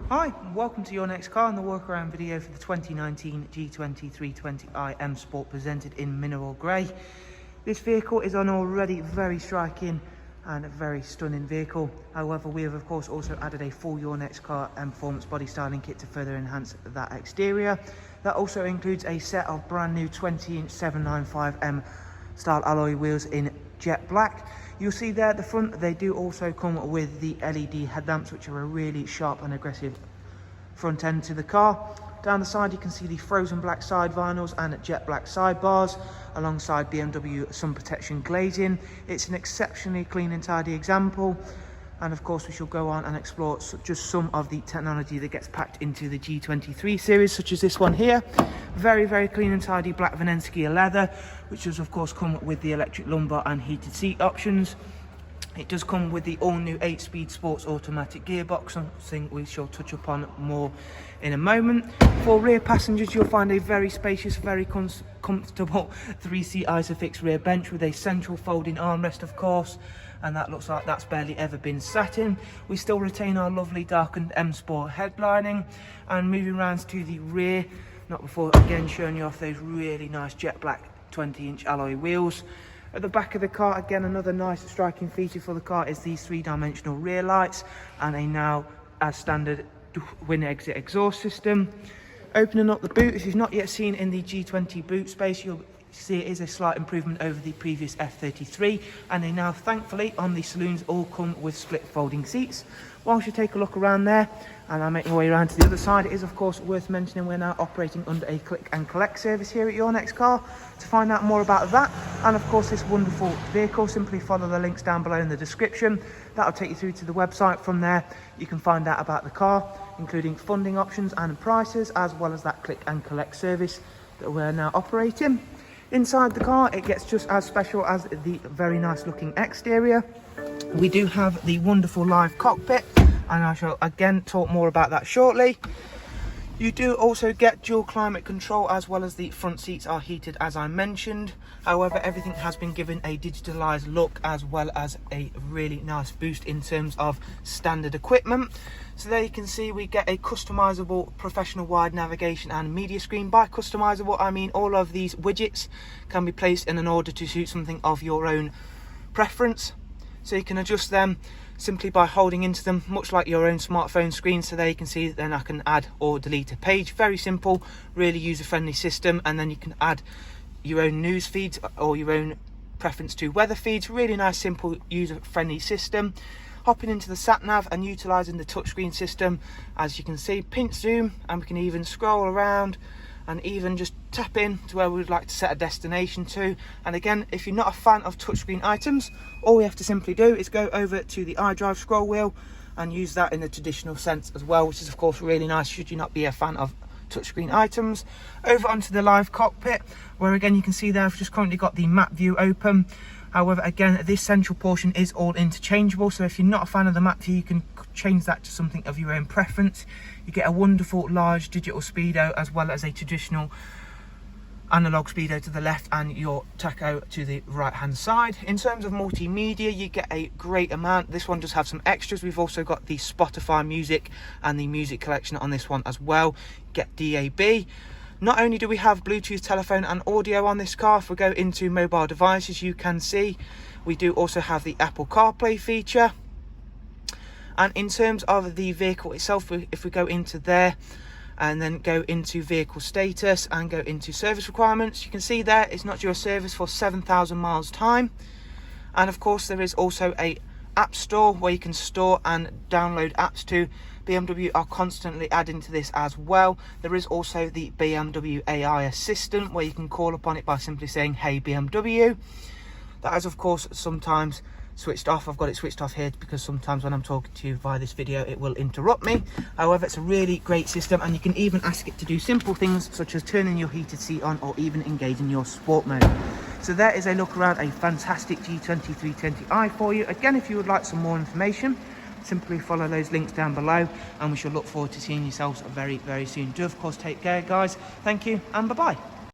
Hi, welcome to your next car and the walk around video for the 2019 G20 320i M Sport presented in mineral grey. This vehicle is an already very striking and a very stunning vehicle. However, we have of course also added a full Your Next Car and Performance body styling kit to further enhance that exterior. That also includes a set of brand new 20-inch 795M style alloy wheels in jet black. You'll see there at the front they do also come with the LED headlamps, which are a really sharp and aggressive front end to the car. Down the side you can see the frozen black side vinyls and jet black sidebars alongside BMW sun protection glazing. It's an exceptionally clean and tidy example, and of course we shall go on and explore just some of the technology that gets packed into the G23 series, such as this one here. Very clean and tidy black YNC leather, which does of course come with the electric lumbar and heated seat options. It does come with the all-new 8-speed sports automatic gearbox, something we shall touch upon more in a moment. For rear passengers, you'll find a very spacious, very comfortable 3-seat Isofix rear bench with a central folding armrest, of course, and that looks like that's barely ever been sat in. We still retain our lovely darkened M Sport headlining, and moving around to the rear, not before again showing you off those really nice jet black 20-inch alloy wheels. At the back of the car, again, another nice striking feature for the car is these 3-dimensional rear lights and a now as standard wind exit exhaust system. Opening up the boot, if you've not yet seen in the G20 boot space, you'll see it is a slight improvement over the previous F33, and they now thankfully on the saloons all come with split folding seats. Whilst you take a look around there and I make my way around to the other side, it is of course worth mentioning we're now operating under a click and collect service here at Your Next Car. To find out more about that and of course this wonderful vehicle, simply follow the links down below in the description. That'll take you through to the website. From there you can find out about the car, including funding options and prices, as well as that click and collect service that we're now operating. Inside the car it gets just as special as the very nice looking exterior. We do have the wonderful live cockpit, and I shall again talk more about that shortly. You do also get dual climate control, as well as the front seats are heated as I mentioned. However, everything has been given a digitalized look, as well as a really nice boost in terms of standard equipment. So there you can see we get a customizable professional wide navigation and media screen. By customizable I mean all of these widgets can be placed in an order to suit something of your own preference. So you can adjust them simply by holding into them, much like your own smartphone screen. So there you can see then I can add or delete a page. Very simple, really user-friendly system. And then you can add your own news feeds or your own preference to weather feeds. Really nice, simple, user-friendly system. Hopping into the sat nav and utilizing the touchscreen system, as you can see, pinch zoom, and we can even scroll around and even just tap in to where we would like to set a destination to. And again, if you're not a fan of touchscreen items, all we have to simply do is go over to the iDrive scroll wheel and use that in the traditional sense as well, which is of course really nice should you not be a fan of touchscreen items. Over onto the live cockpit, where again you can see there I've just currently got the map view open. However, again, this central portion is all interchangeable, so if you're not a fan of the map view, you can change that to something of your own preference. You get a wonderful large digital speedo, as well as a traditional analog speedo to the left and your tacho to the right hand side. In terms of multimedia, you get a great amount. This one does have some extras. We've also got the Spotify music and the music collection on this one as well. You get DAB. Not only do we have Bluetooth, telephone and audio on this car, if we go into mobile devices you can see we do also have the Apple CarPlay feature. And in terms of the vehicle itself, if we go into there and then go into vehicle status and go into service requirements, you can see there it's not due a service for 7,000 miles time. And of course there is also a app store where you can store and download apps to. BMW are constantly adding to this as well. There is also the Bmw Ai Assistant, where you can call upon it by simply saying hey BMW. That is of course sometimes switched off. I've got it switched off here because sometimes when I'm talking to you via this video it will interrupt me. However, it's a really great system, and you can even ask it to do simple things such as turning your heated seat on or even engaging your sport mode. So there is a look around a fantastic G20 320i for you. Again, if you would like some more information, simply follow those links down below, and we shall look forward to seeing yourselves very soon. Do of course take care guys. Thank you and bye bye.